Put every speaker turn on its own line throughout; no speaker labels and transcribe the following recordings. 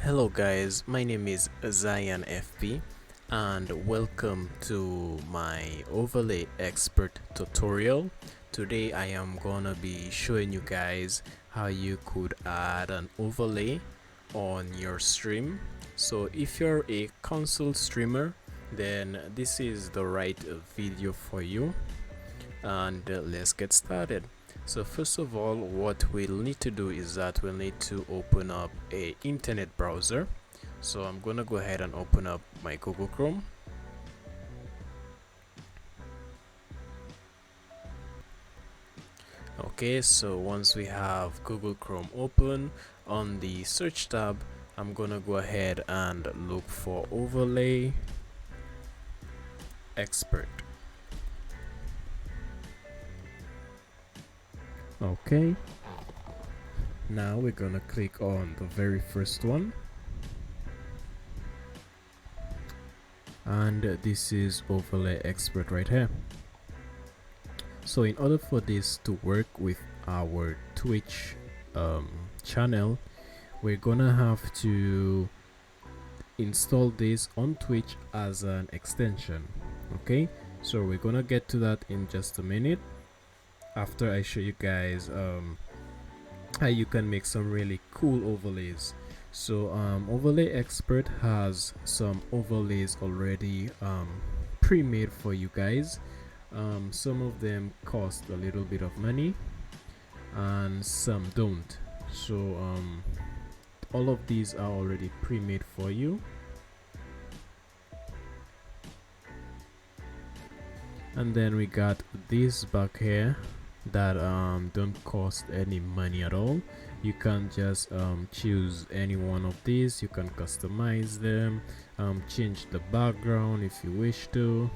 Hello guys, my name is Zion FP and welcome to my overlay expert tutorial. Today I am gonna be showing you guys how you could add an overlay on your stream. So if you're a console streamer, then this is the right video for you, and let's get started. So first of all, what we'll need to do is that we'll need to open up a internet browser. So I'm gonna go ahead and open up my Google Chrome. Okay, so once we have Google Chrome open, on the search tab I'm gonna go ahead and look for overlay expert. Okay, now we're gonna click on the very first one, and this is overlay expert right here. So in order for this to work with our Twitch channel, we're gonna have to install this on Twitch as an extension. Okay, so we're gonna get to that in just a minute after I show you guys how you can make some really cool overlays. So overlay expert has some overlays already pre-made for you guys. Some of them cost a little bit of money and some don't. So all of these are already pre-made for you, and then we got this back here that don't cost any money at all. You can just choose any one of these. You can customize them, change the background if you wish to.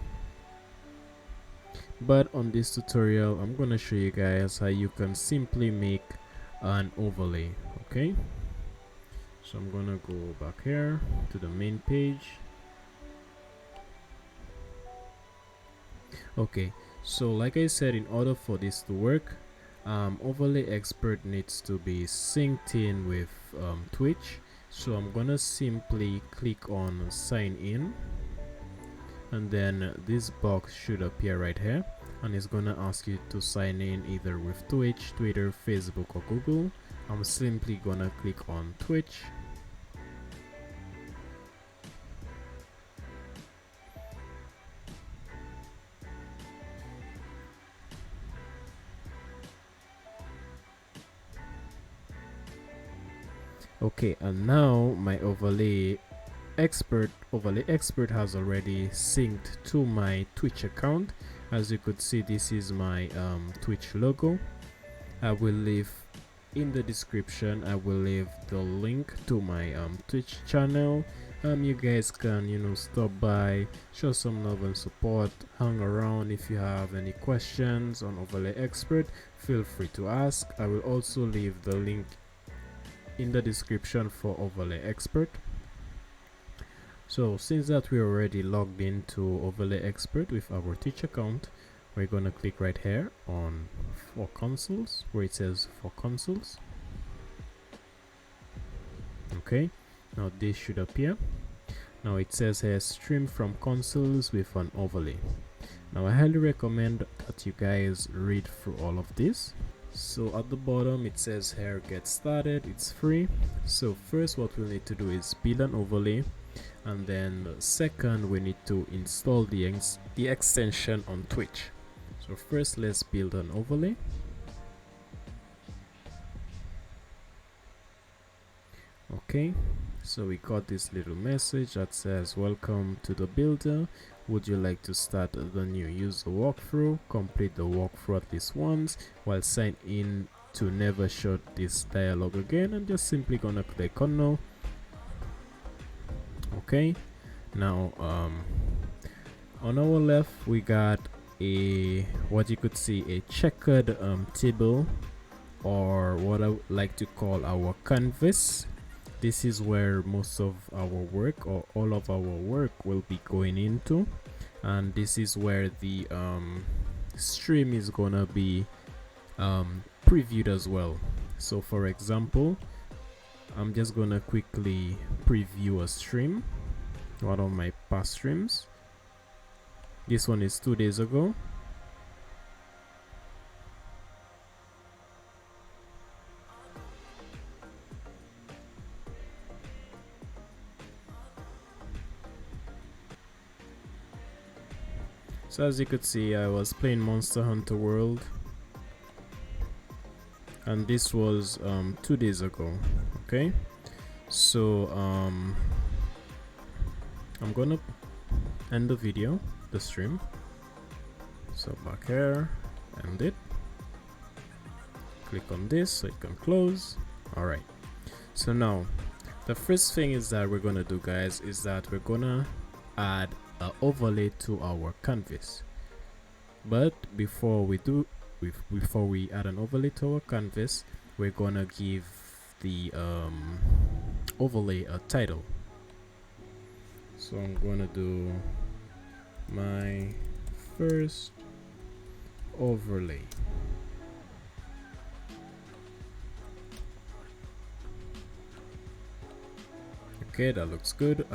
But on this tutorial I'm gonna show you guys how you can simply make an overlay. Okay, so I'm gonna go back here to the main page. Okay, so like I said, in order for this to work, overlay expert needs to be synced in with Twitch. So I'm gonna simply click on sign in, and then this box should appear right here, and it's gonna ask you to sign in either with Twitch, Twitter, Facebook, or Google. I'm simply gonna click on Twitch. Okay, and now my overlay expert has already synced to my Twitch account. As you could see, this is my Twitch logo. I will leave in the description, I will leave the link to my Twitch channel. You guys can stop by, show some love and support, hang around. If you have any questions on overlay expert, feel free to ask. I will also leave the link in the description for overlay expert. So since that we're already logged into overlay expert with our Twitch account, we're gonna click right here on for consoles, where it says for consoles. Okay, now this should appear. Now it says here stream from consoles with an overlay. Now I highly recommend that you guys read through all of this. So at the bottom it says here get started, it's free. So first what we'll need to do is build an overlay, and then second we need to install the extension on Twitch. So first let's build an overlay. Okay, so we got this little message that says welcome to the builder. Would you like to start the new user walkthrough? Complete the walkthrough at least once while sign in to never show this dialog again, and just simply gonna click on no. Okay, now on our left we got what you could see a checkered table, or what I would like to call our canvas. This is where most of our work, or all of our work, will be going into, and this is where the stream is gonna be previewed as well. So for example, I'm just gonna quickly preview a stream, one of my past streams. This one is 2 days ago. So as you could see, I was playing Monster Hunter World, and this was 2 days ago. Okay, so I'm gonna end the video, the stream. So back here, end it. Click on this so it can close. All right. So now, the first thing is that we're gonna do, guys, is that we're gonna add an overlay to our canvas. But before we add an overlay to our canvas, we're gonna give the overlay a title. So I'm gonna do my first overlay. Okay, that looks good.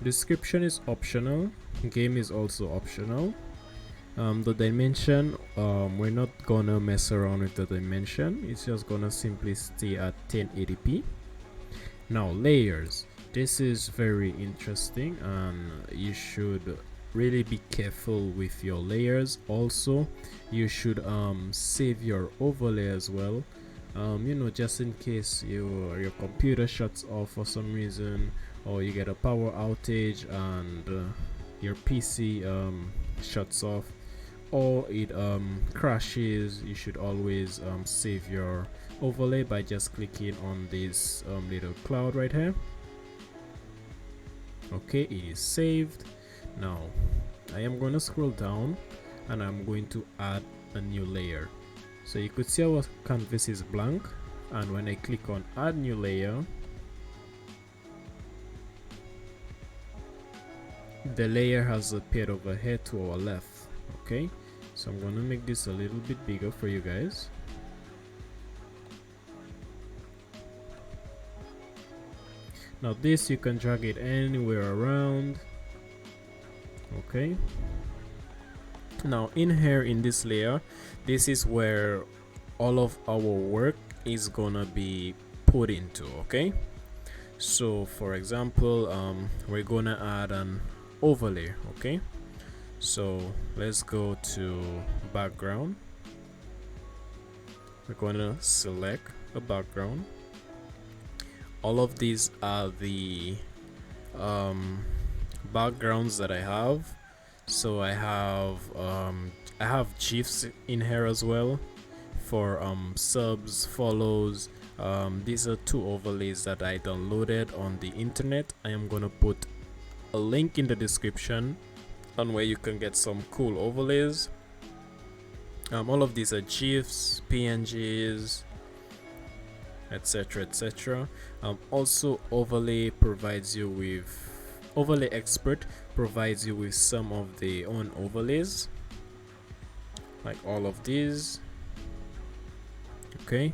Description is optional. Game is also optional. The dimension, we're not gonna mess around with the dimension. It's just gonna simply stay at 1080p. Now layers, this is very interesting, and you should really be careful with your layers. Also, you should save your overlay as well, you know, just in case your computer shuts off for some reason, or you get a power outage and your PC shuts off, or it crashes. You should always save your overlay by just clicking on this little cloud right here. Okay, it is saved. Now I am going to scroll down and I'm going to add a new layer. So you could see our canvas is blank, and when I click on add new layer, the layer has appeared over here to our left. Okay, so I'm going to make this a little bit bigger for you guys. Now this, you can drag it anywhere around. Okay, now in here in this layer, this is where all of our work is gonna be put into. Okay, so for example, we're gonna add an overlay. Okay, so let's go to background. We're gonna select a background. All of these are the backgrounds that I have. So I have GIFs in here as well for subs, follows. These are 2 overlays that I downloaded on the internet. I am gonna put a link in the description on where you can get some cool overlays. All of these are GIFs, PNGs, etc, etc. Also, overlay expert provides you with some of their own overlays, like all of these. Okay,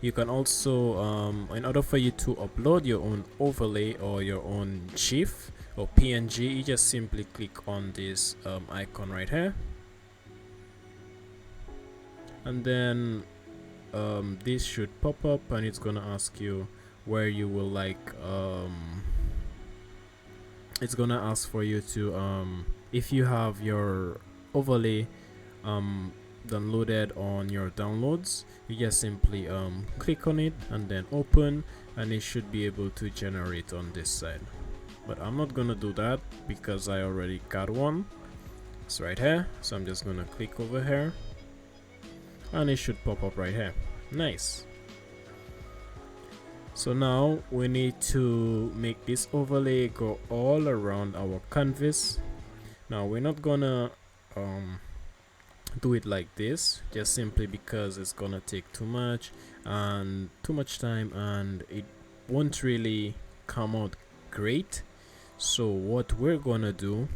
you can also in order for you to upload your own overlay or your own GIF or PNG, you just simply click on this icon right here, and then this should pop up, and it's gonna ask you where you will like it's gonna ask for you to if you have your overlay downloaded on your downloads, you just simply click on it and then open, and it should be able to generate on this side. But I'm not gonna do that because I already got one. It's right here, so I'm just gonna click over here and it should pop up right here. Nice. So now we need to make this overlay go all around our canvas. Now we're not gonna do it like this, just simply because it's gonna take too much time and it won't really come out great. So what we're gonna do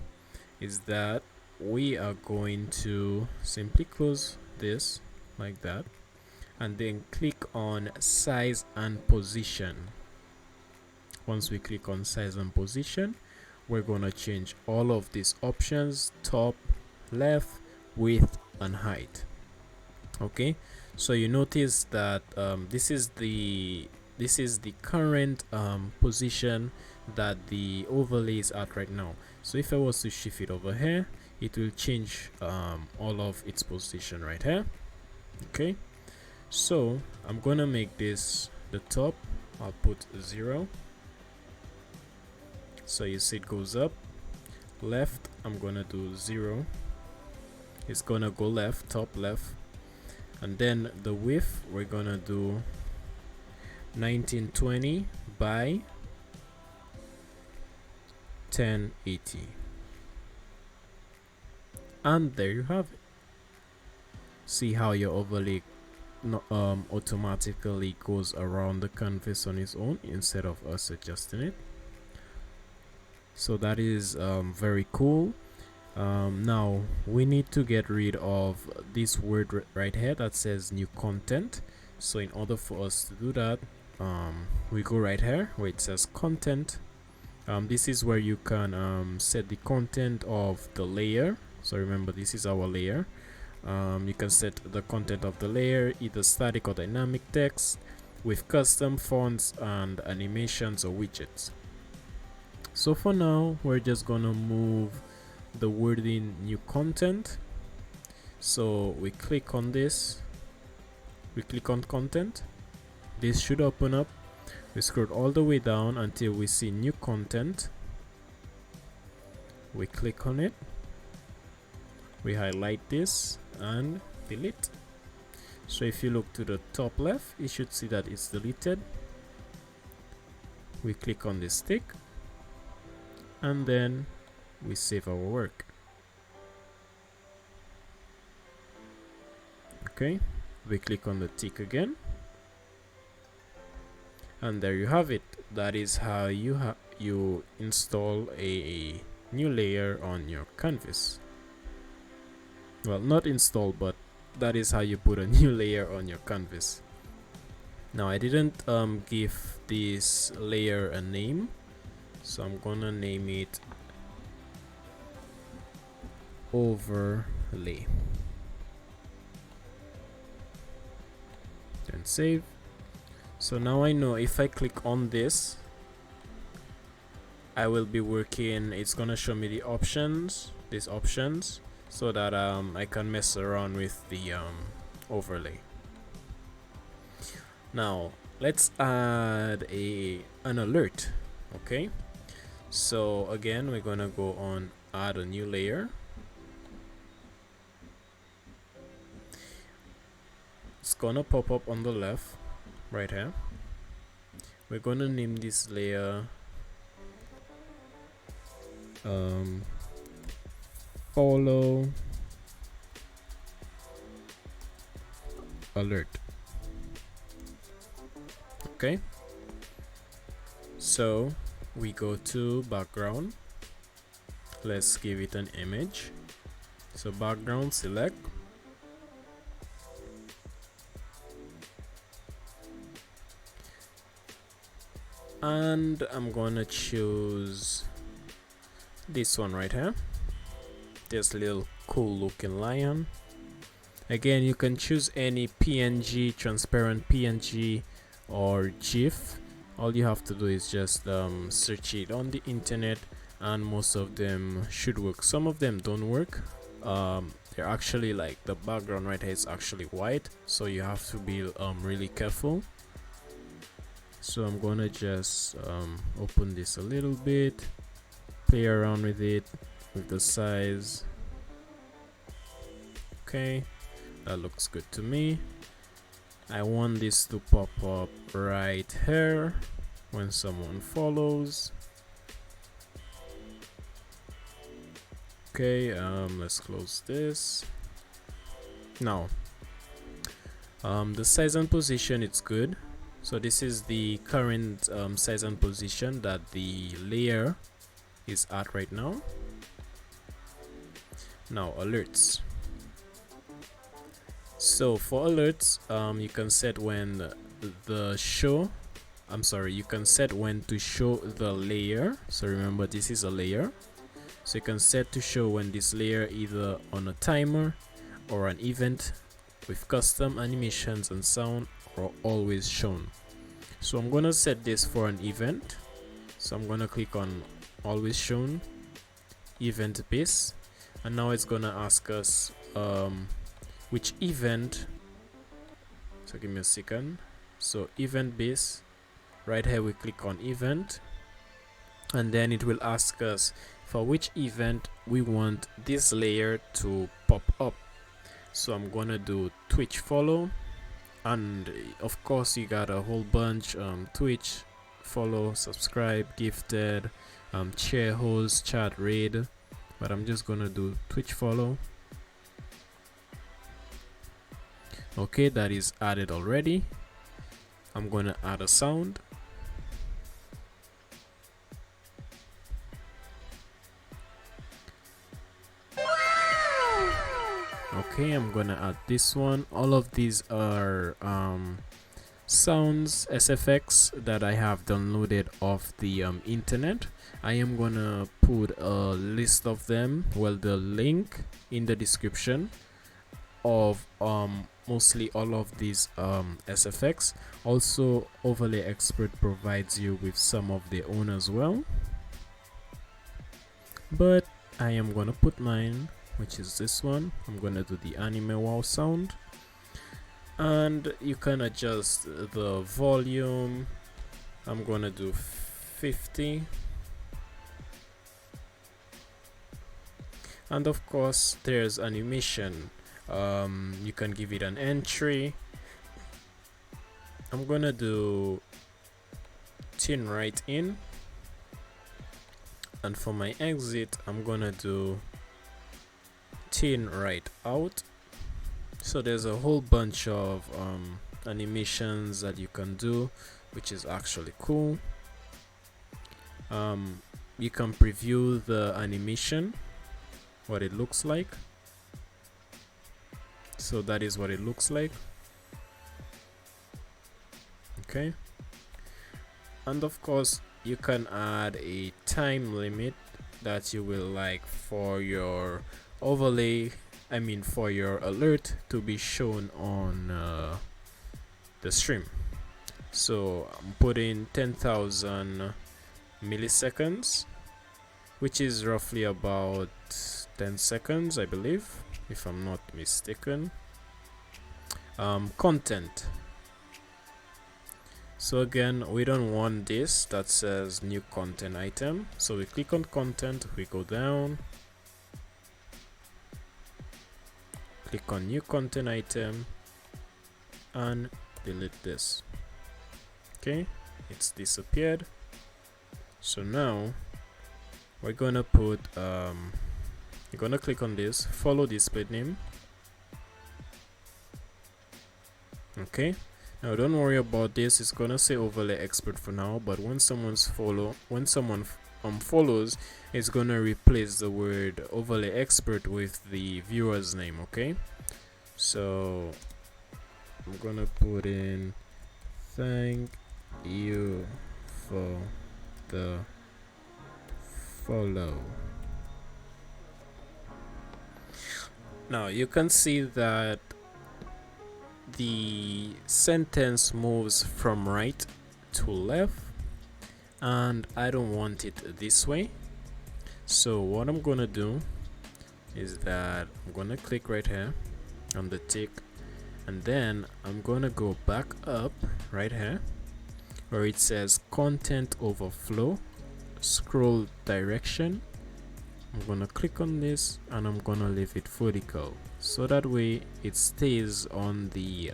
is that we are going to simply close this like that, and then click on size and position. Once we click on size and position, we're going to change all of these options: top, left, width, and height. Okay, so you notice that this is the current position that the overlay is at right now. So if I was to shift it over here, it will change all of its position right here. Okay, so I'm gonna make this the top. I'll put 0. So you see it goes up. Left, I'm gonna do 0. It's gonna go left, top left. And then the width, we're gonna do 1920 by 1080. And there you have it. See how your overlay automatically goes around the canvas on its own instead of us adjusting it. So that is very cool. Now we need to get rid of this word right here that says new content. So in order for us to do that, we go right here where it says content. This is where you can set the content of the layer. So remember, this is our layer. You can set the content of the layer, either static or dynamic text, with custom fonts and animations or widgets. So for now, we're just gonna move the wording new content. So we click on this, we click on content. This should open up. We scroll all the way down until we see new content. We click on it, we highlight this and delete. So if you look to the top left, you should see that it's deleted. We click on this tick and then we save our work. Okay, we click on the tick again, and there you have it. That is how you install a new layer on your canvas. Well, not install, but that is how you put a new layer on your canvas. Now I didn't give this layer a name, so I'm gonna name it overlay. Then save. So now I know if I click on this, I will be working. It's gonna show me the options, these options, so that I can mess around with the overlay. Now let's add an alert. Okay, so again we're gonna go on add a new layer. It's gonna pop up on the left right here. We're gonna name this layer follow alert. Okay, so we go to background. Let's give it an image. So background, select, and I'm gonna choose this one right here, this little cool looking lion. Again, you can choose any PNG, transparent PNG or GIF. All you have to do is just search it on the internet, and most of them should work. Some of them don't work. They're actually, like, the background right here is actually white, so you have to be really careful. So I'm gonna just open this a little bit, play around with it, with the size. Okay, that looks good to me. I want this to pop up right here when someone follows. Okay, let's close this. Now the size and position, it's good. So this is the current size and position that the layer is at right now. Now alerts. So for alerts, you can set when the show you can set when to show the layer. So remember, this is a layer, so you can set to show when this layer either on a timer or an event with custom animations and sound, or always shown. So I'm gonna set this for an event, so I'm gonna click on always shown, event base, and now it's gonna ask us which event. So give me a second. So event base, right here we click on event, and then it will ask us for which event we want this layer to pop up. So I'm gonna do Twitch follow, and of course you got a whole bunch: Twitch follow, subscribe, gifted, chair host, chat raid, but I'm just gonna do Twitch follow. Okay, that is added already. I'm gonna add a sound. Okay, I'm gonna add this one. All of these are sounds, SFX, that I have downloaded off the internet. I am gonna put a list of them, well, the link in the description of mostly all of these SFX. Also, Overlay Expert provides you with some of their own as well, but I am gonna put mine, which is this one. I'm gonna do the anime wow sound, and you can adjust the volume. I'm gonna do 50, and of course there's animation. You can give it an entry. I'm gonna do tune right in, and for my exit I'm gonna do tune right out. So there's a whole bunch of animations that you can do, which is actually cool. You can preview the animation, what it looks like. So that is what it looks like. Okay, and of course you can add a time limit that you will like for your overlay, for your alert to be shown on the stream. So I'm putting 10,000 milliseconds, which is roughly about 10 seconds, I believe, if I'm not mistaken. Content. So again, we don't want this that says new content item, so we click on content, we go down, click on new content item, and delete this. Okay, it's disappeared. So now we're gonna put you're gonna click on this, follow display name. Okay, now don't worry about this, it's gonna say Overlay Expert for now, but when someone follows, it's gonna replace the word Overlay Expert with the viewer's name. Okay, so I'm gonna put in thank you for the follow. Now you can see that the sentence moves from right to left, and I don't want it this way. So what I'm gonna do is that I'm gonna click right here on the tick, and then I'm gonna go back up right here where it says content overflow, scroll direction. I'm gonna click on this and I'm gonna leave it vertical, so that way it stays on the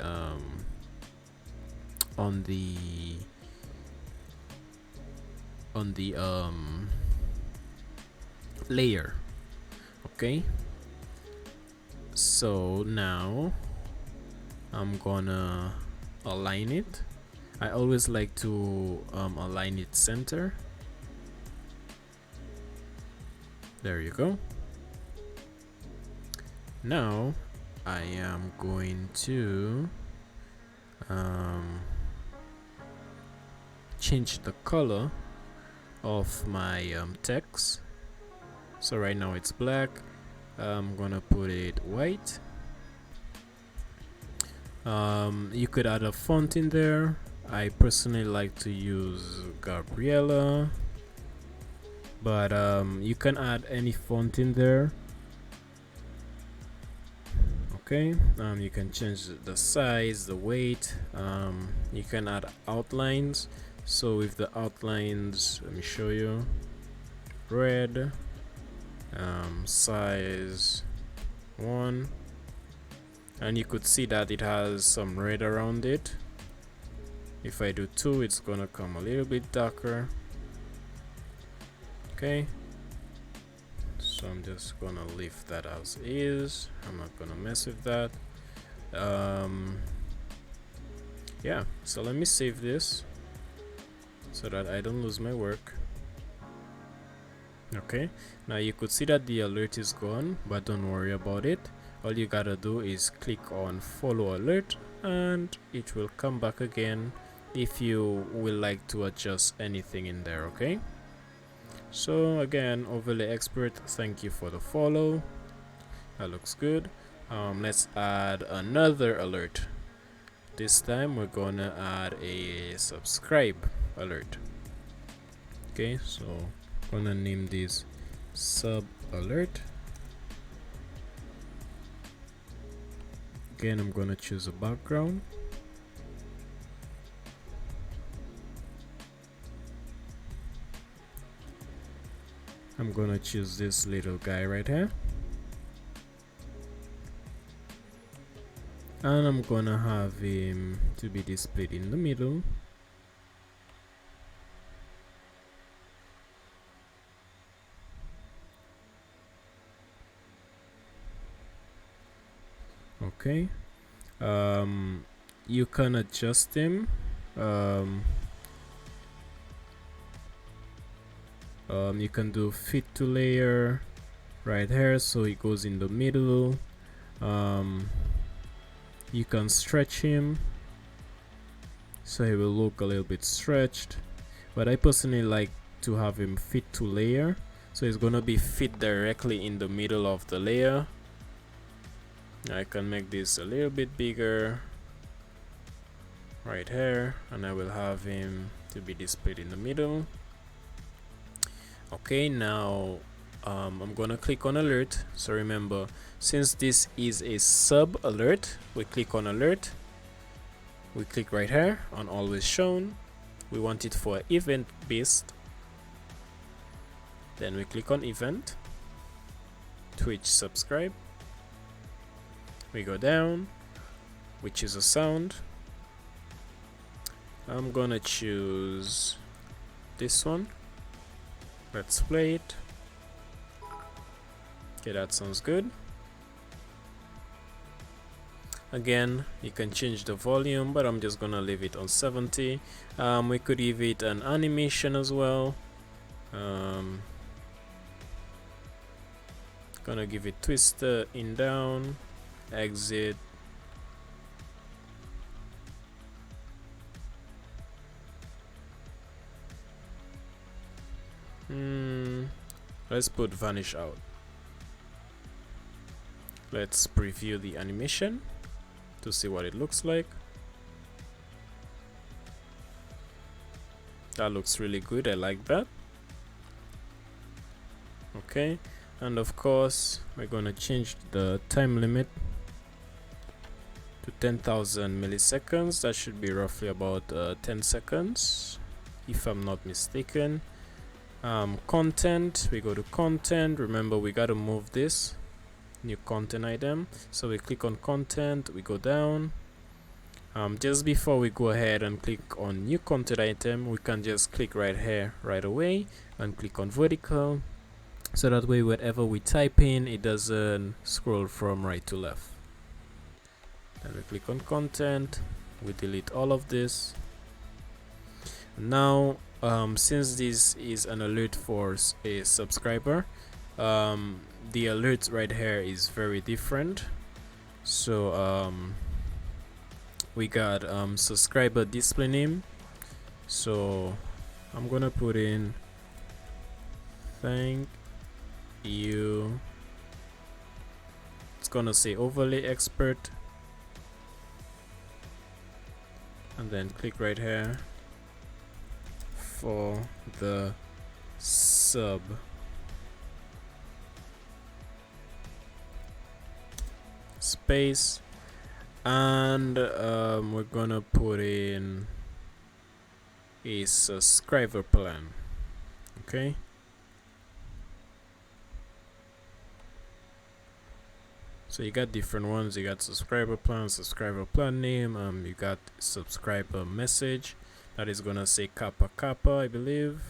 layer. Okay, so now I'm gonna align it. I always like to align it center. There you go. Now I am going to change the color of my text. So right now it's black. I'm gonna put it white. You could add a font in there. I personally like to use Gabriella, but you can add any font in there. Okay, you can change the size, the weight. You can add outlines. So with the outlines, let me show you. Red, size 1, and you could see that it has some red around it. If I do 2, it's gonna come a little bit darker. Okay, so I'm just gonna leave that as is. I'm not gonna mess with that. Yeah, so let me save this so that I don't lose my work. Okay, now you could see that the alert is gone, but don't worry about it. All you gotta do is click on follow alert and it will come back again if you will like to adjust anything in there. Okay, so again, Overlay Expert, thank you for the follow. That looks good. Let's add another alert. This time we're gonna add a subscribe alert. Okay, so I'm gonna name this sub alert. Again, I'm gonna choose a background. I'm gonna choose this little guy right here, and I'm gonna have him to be displayed in the middle. Okay, you can adjust him. You can do fit to layer right here, so it goes in the middle. You can stretch him so he will look a little bit stretched, but I personally like to have him fit to layer, so it's gonna be fit directly in the middle of the layer. I can make this a little bit bigger right here, and I will have him to be displayed in the middle. Okay, now I'm gonna click on alert. So remember, since this is a sub alert, we click on alert, we click right here on always shown. We want it for event based, then we click on event, Twitch subscribe, we go down, we choose a sound. I'm gonna choose this one. Let's play it. Okay, that sounds good. Again, you can change the volume, but I'm just gonna leave it on 70. We could give it an animation as well. Gonna give it twister in down, exit. Let's put vanish out. Let's preview the animation to see what it looks like. That looks really good. I like that. Okay, and of course we're gonna change the time limit to 10,000 milliseconds. That should be roughly about 10 seconds if I'm not mistaken. Content, we go to content. Remember, we got to move this new content item, so we click on content, we go down. Just before we go ahead and click on new content item, we can just click right here right away and click on vertical, so that way whatever we type in, it doesn't scroll from right to left. Then we click on content, we delete all of this. Now since this is an alert for a subscriber, the alert right here is very different. So we got subscriber display name. So I'm gonna put in thank you. It's gonna say overlay expert, and then click right here for the sub. Space, and we're gonna put in a subscriber plan. Okay, so you got different ones. You got subscriber plan name, you got subscriber message that is gonna say kappa kappa, I believe.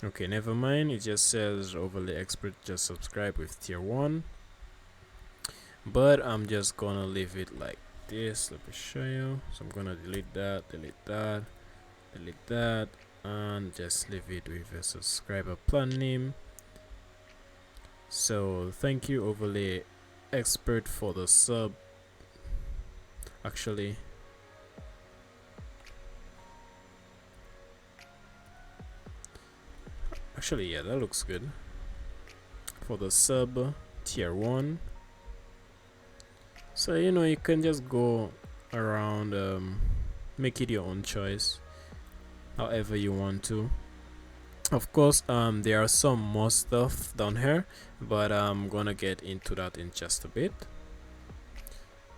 Okay, never mind, it just says overlay expert just subscribe with tier 1, but I'm just gonna leave it like this. Let me show you. So I'm gonna delete that, and just leave it with a subscriber plan name. So thank you overlay expert for the sub. Actually, yeah, that looks good for the sub tier 1. So you can just go around, make it your own choice however you want to. Of course, there are some more stuff down here, but I'm gonna get into that in just a bit.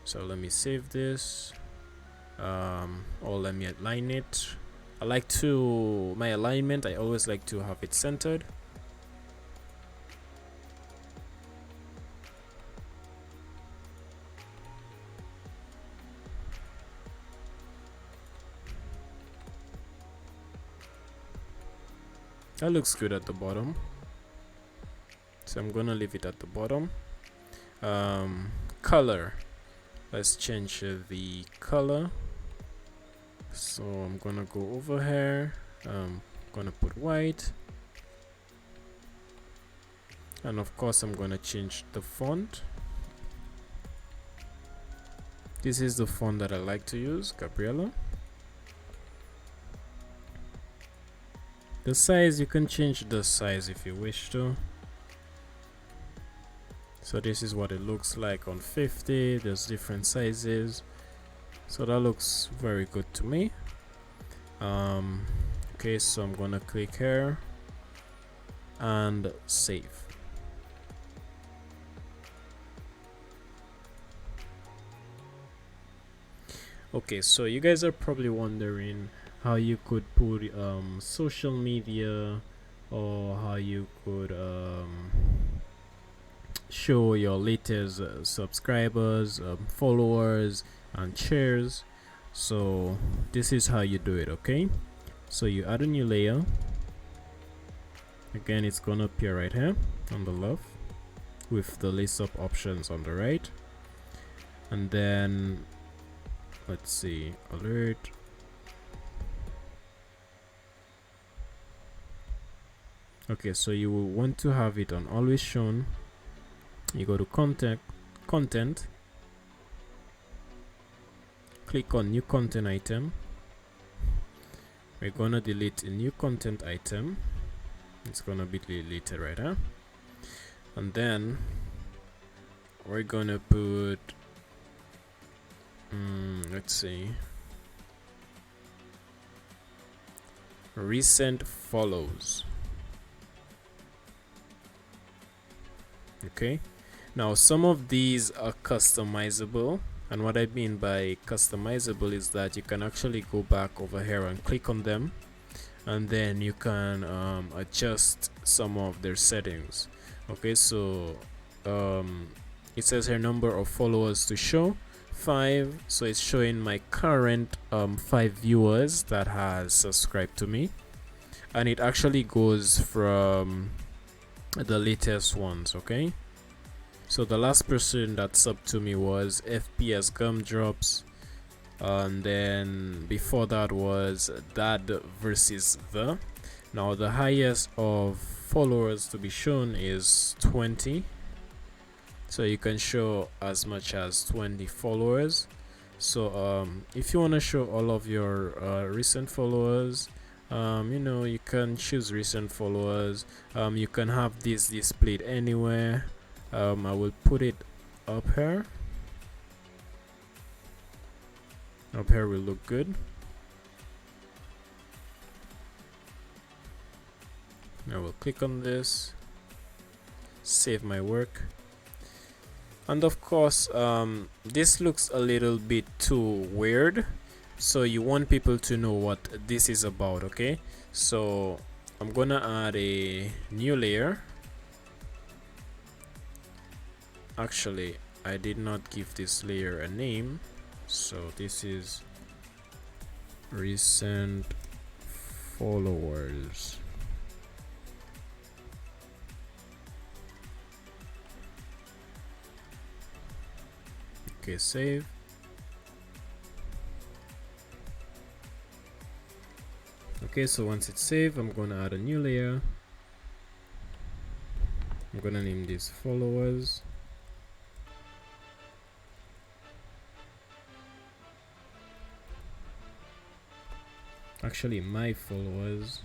So let me save this, or let me align it. My alignment, I always like to have it centered. That looks good at the bottom, so I'm gonna leave it at the bottom. Color, let's change the color. So I'm gonna go over here, gonna put white, and of course I'm gonna change the font. This is the font that I like to use, Gabriela. The size, you can change the size if you wish to. So this is what it looks like on 50. There's different sizes, so that looks very good to me. Okay, so I'm gonna click here and save. Okay, so you guys are probably wondering how you could put social media, or how you could show your latest subscribers, followers, and shares. So this is how you do it. Okay, so you add a new layer. Again, it's gonna appear right here on the left with the list of options on the right, and then let's see, alert. Okay, so you will want to have it on always shown. You go to content, click on new content item. We're gonna delete a new content item. It's gonna be deleted right here, and then we're gonna put let's see, recent follows. Okay, now some of these are customizable, and what I mean by customizable is that you can actually go back over here and click on them, and then you can adjust some of their settings. Okay, so it says here number of followers to show 5, so it's showing my current 5 viewers that has subscribed to me, and it actually goes from the latest ones. Okay, so the last person that subbed to me was FPS Gumdrops, and then before that was Dad versus the. Now the highest of followers to be shown is 20. So you can show as much as 20 followers. So if you want to show all of your recent followers, you know, you can choose recent followers. You can have this displayed anywhere. I will put it up here. Up here will look good. I will click on this, save my work. And of course, this looks a little bit too weird, so you want people to know what this is about. Okay, so I'm gonna add a new layer. Actually, I did not give this layer a name, so this is recent followers. Okay, save. Okay, so once it's saved, I'm gonna add a new layer. I'm gonna name this followers. Actually, my followers.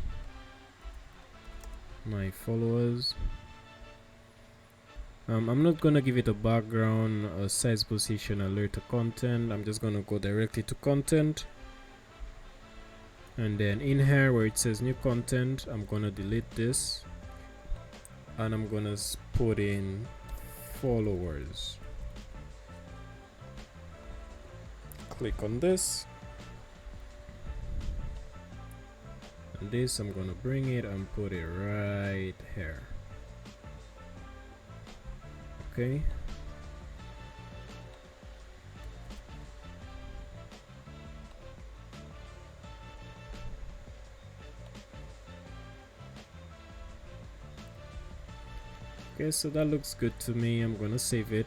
I'm not gonna give it a background, a size, position, alert to content. I'm just gonna go directly to content, and then in here where it says new content, I'm gonna delete this, and I'm gonna put in followers. Click on this, and this I'm gonna bring it and put it right here. Okay, so that looks good to me. I'm gonna save it,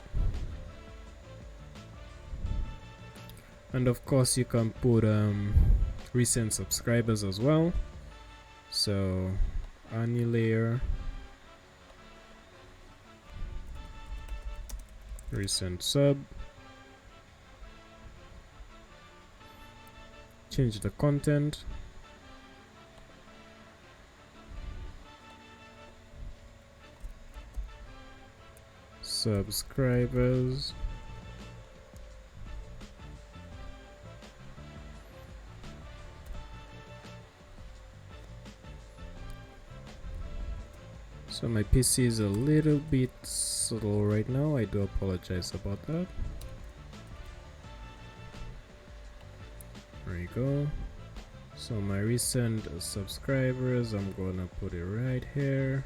and of course you can put recent subscribers as well. So add new layer, recent sub, change the content, subscribers, so my PC is a little bit slow right now. I do apologize about that. There you go. So my recent subscribers, I'm gonna put it right here.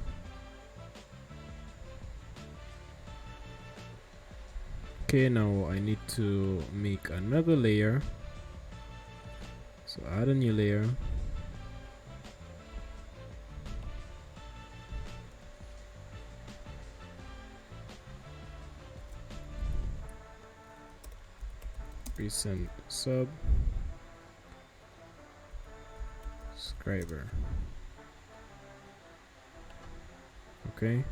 Okay, now I need to make another layer. So add a new layer. Recent subscriber. Okay,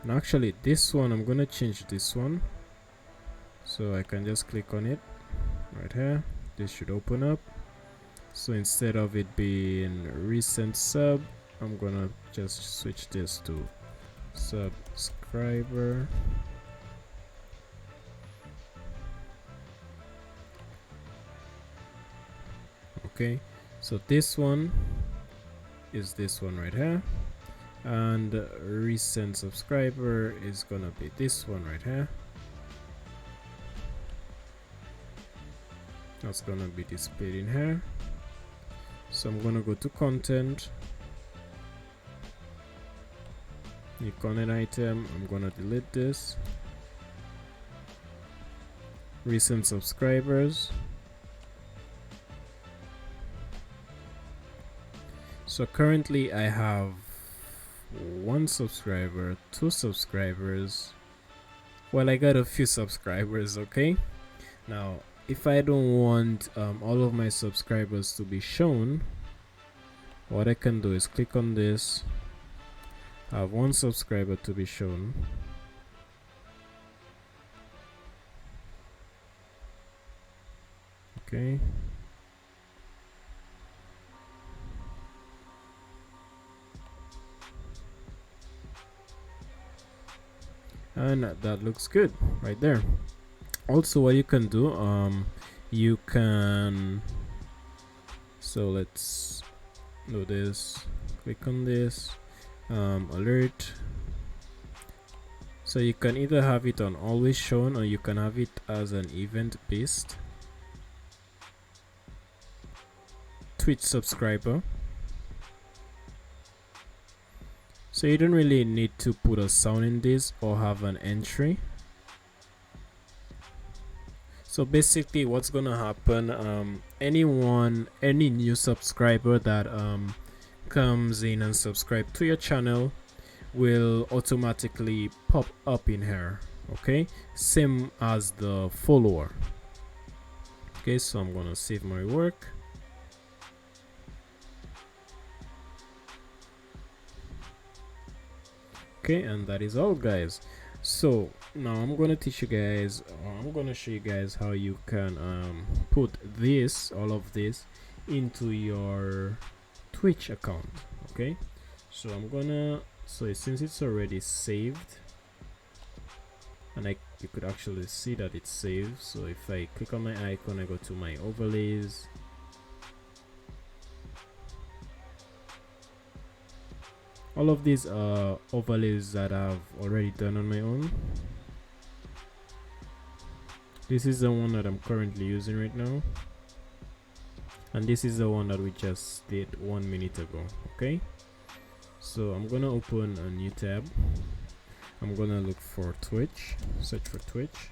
now actually this one, I'm gonna change this one, so I can just click on it right here. This should open up. So instead of it being recent sub, I'm gonna just switch this to subscriber. Okay, so this one is this one right here, and recent subscriber is gonna be this one right here. That's gonna be displayed in here. So I'm gonna go to content, new content item. I'm gonna delete this, recent subscribers. So currently I have 1 subscriber, 2 subscribers. Well, I got a few subscribers. Okay, now if I don't want all of my subscribers to be shown, what I can do is click on this, have 1 subscriber to be shown, Okay. And that looks good right there. Also, what you can do, you can, so let's do this, click on this, alert. So you can either have it on always shown, or you can have it as an event based. Twitch subscriber. So you don't really need to put a sound in this or have an entry. So basically what's gonna happen, any new subscriber that comes in and subscribe to your channel will automatically pop up in here. Okay, same as the follower. Okay, so I'm gonna save my work. Okay, and that is all, guys. So now I'm gonna teach you guys, I'm gonna show you guys how you can put this, all of this, into your Twitch account. Okay, so I'm gonna, so since it's already saved, and you could actually see that it's saved. So if I click on my icon, I go to my overlays, all of these are overlays that I've already done on my own. This is the one that I'm currently using right now, and this is the one that we just did 1 minute ago. Okay, so I'm gonna open a new tab. I'm gonna look for Twitch, search for Twitch.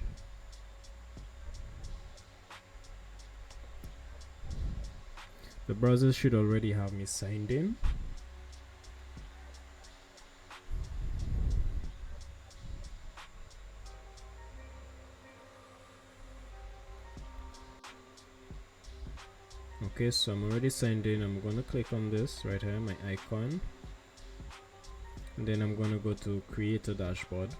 The browser should already have me signed in. Okay, so I'm already signed in. I'm gonna click on this right here, my icon, and then I'm gonna go to create a dashboard.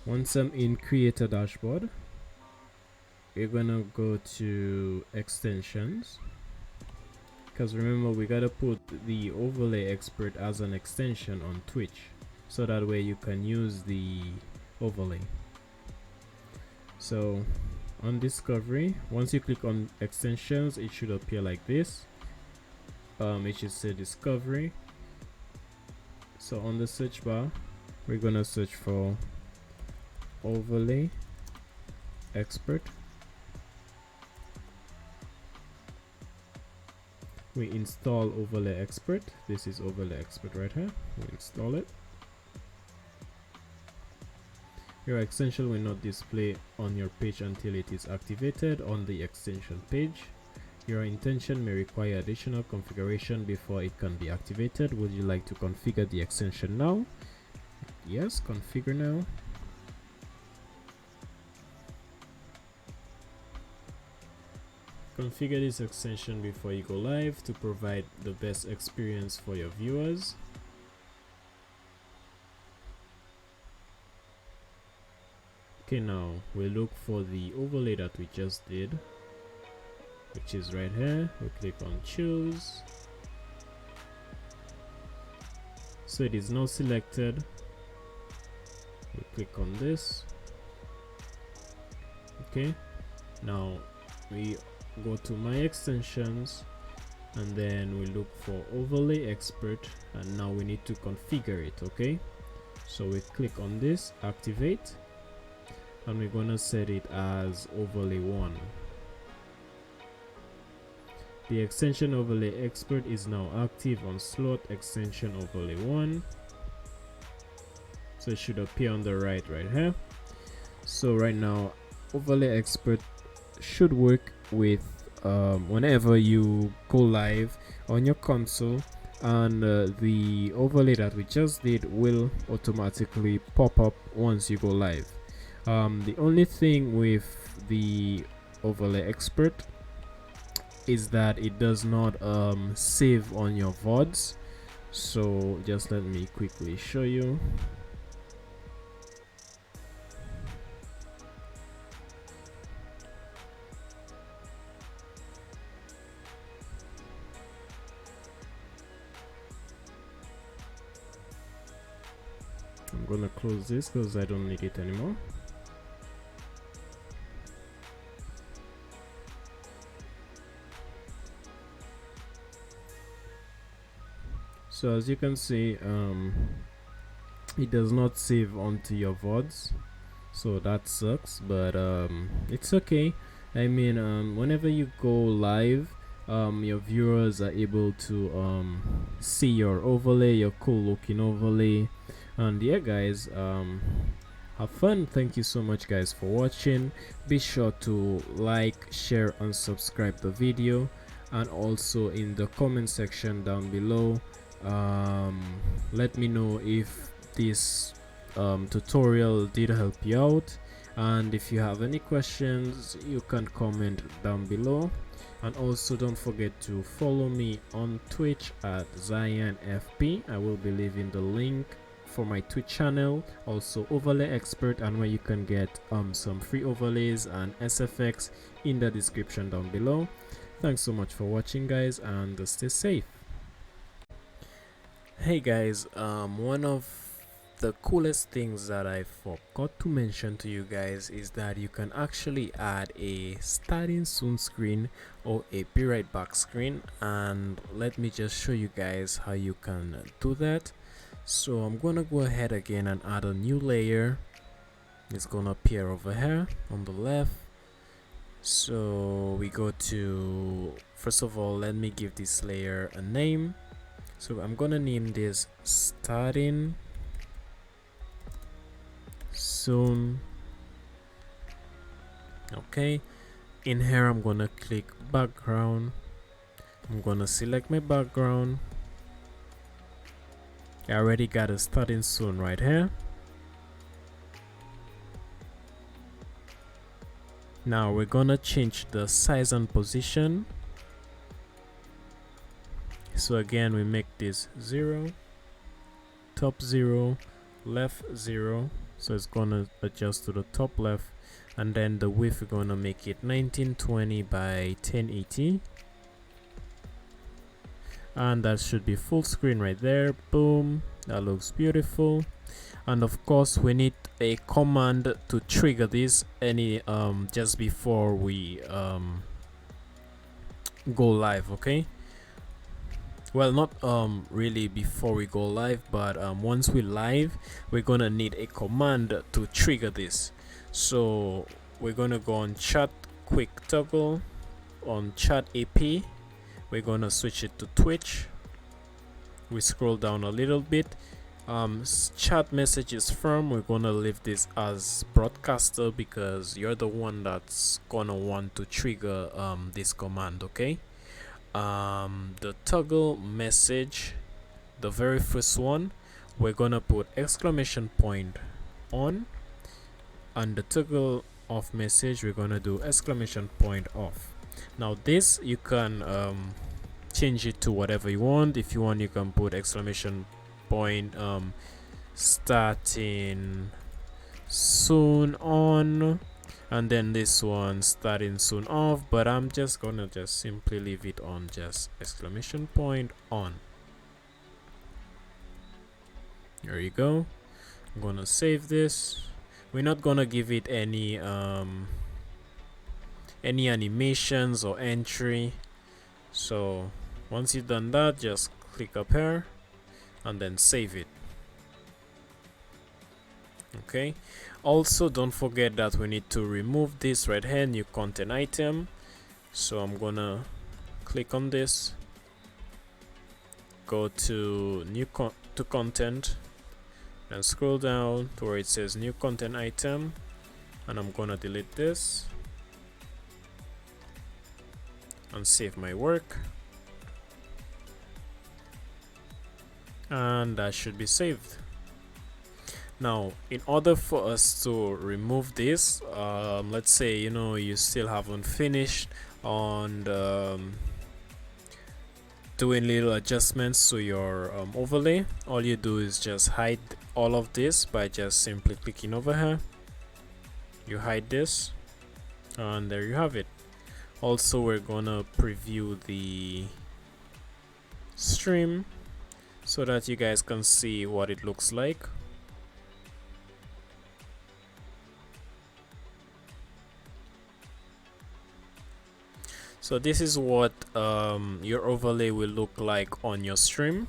Once I'm in create a dashboard, we're gonna go to extensions, because remember we gotta put the overlay expert as an extension on Twitch, so that way you can use the overlay. So on discovery, once you click on extensions, it should appear like this. It should say discovery. So on the search bar, we're gonna search for overlay expert. We install overlay expert. This is overlay expert right here. We install it. Your extension will not display on your page until it is activated on the extension page. Your intention may require additional configuration before it can be activated. Would you like to configure the extension now? Yes, configure now. Configure this extension before you go live to provide the best experience for your viewers. Okay, now we look for the overlay that we just did, which is right here. We click on choose. So it is now selected. We click on this. Okay, now we go to my extensions, and then we look for overlay expert, and now we need to configure it. Okay, so we click on this, activate, and we're gonna set it as overlay 1. The extension overlay expert is now active on slot extension overlay 1. So it should appear on the right here. So right now overlay expert should work with whenever you go live on your console, and the overlay that we just did will automatically pop up once you go live. The only thing with the overlay expert is that it does not save on your VODs. So just let me quickly show you. I'm gonna close this because I don't need it anymore. So as you can see, it does not save onto your VODs, so that sucks, but it's okay. I mean, whenever you go live, your viewers are able to see your overlay, your cool looking overlay. And yeah guys, have fun. Thank you so much guys for watching. Be sure to like, share and subscribe the video, and also in the comment section down below, let me know if this tutorial did help you out, and if you have any questions you can comment down below. And also don't forget to follow me on Twitch at ZionFP. I will be leaving the link for my Twitch channel, also Overlay Expert, and where you can get some free overlays and SFX in the description down below. Thanks so much for watching guys, and stay safe. Hey guys, one of the coolest things that I forgot to mention to you guys is that you can actually add a starting soon screen or a be right back screen, and let me just show you guys how you can do that. So I'm gonna go ahead again and add a new layer. It's gonna appear over here on the left. So we go to, first of all, let me give this layer a name. So I'm gonna name this starting soon. Okay, in here I'm gonna click background. I'm gonna select my background. I already got a starting soon right here. Now we're gonna change the size and position. So again, we make this 0, top 0, left 0. So it's gonna adjust to the top left, and then the width we're gonna make it 1920 by 1080, and that should be full screen right there. Boom, that looks beautiful. And of course we need a command to trigger this just before we go live. Okay, well, not really before we go live, but once we live we're gonna need a command to trigger this. So we're gonna go on chat quick toggle, on chat AP, we're gonna switch it to Twitch. We scroll down a little bit, chat messages from, we're gonna leave this as broadcaster because you're the one that's gonna want to trigger this command. Okay, the toggle message, the very first one, we're gonna put exclamation point on, and the toggle off message we're gonna do exclamation point off. Now this you can change it to whatever you want. If you want, you can put exclamation point starting soon on, and then this one starting soon off, but I'm just gonna simply leave it on, just exclamation point on. There you go. I'm gonna save this. We're not gonna give it any animations or entry. So once you've done that, just click up here and then save it. Okay, also don't forget that we need to remove this right here, new content item. So I'm gonna click on this, go to to content, and scroll down to where it says new content item, and I'm gonna delete this and save my work, and that should be saved. Now in order for us to remove this, let's say you still haven't finished on doing little adjustments to your overlay, all you do is just hide all of this by just simply clicking over here. You hide this, and there you have it. Also, we're gonna preview the stream so that you guys can see what it looks like. So this is what your overlay will look like on your stream.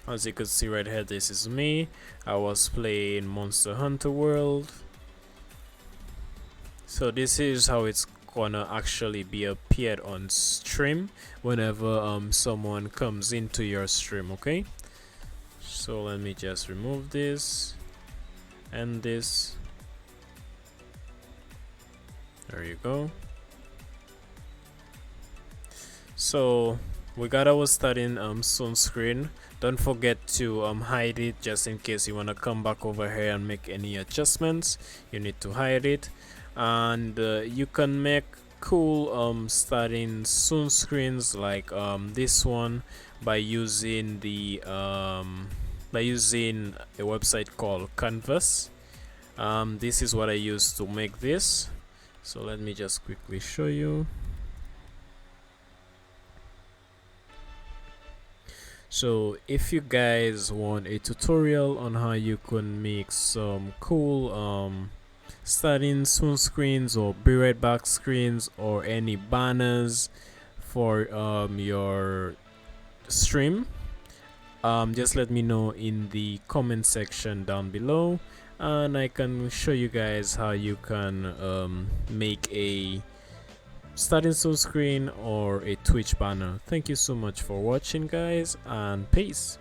As you can see right here, this is me. I was playing Monster Hunter World. So this is how it's gonna actually be appeared on stream whenever someone comes into your stream. Okay, so let me just remove this and this. There you go. So we got our starting soon screen. Don't forget to hide it, just in case you want to come back over here and make any adjustments. You need to hide it, and you can make cool starting soon screens like this one by using the a website called Canvas. This is what I use to make this. So let me just quickly show you. So if you guys want a tutorial on how you can make some cool starting soon screens or be right back screens or any banners for your stream, just let me know in the comment section down below, and I can show you guys how you can make a starting soon screen or a Twitch banner. Thank you so much for watching, guys, and peace.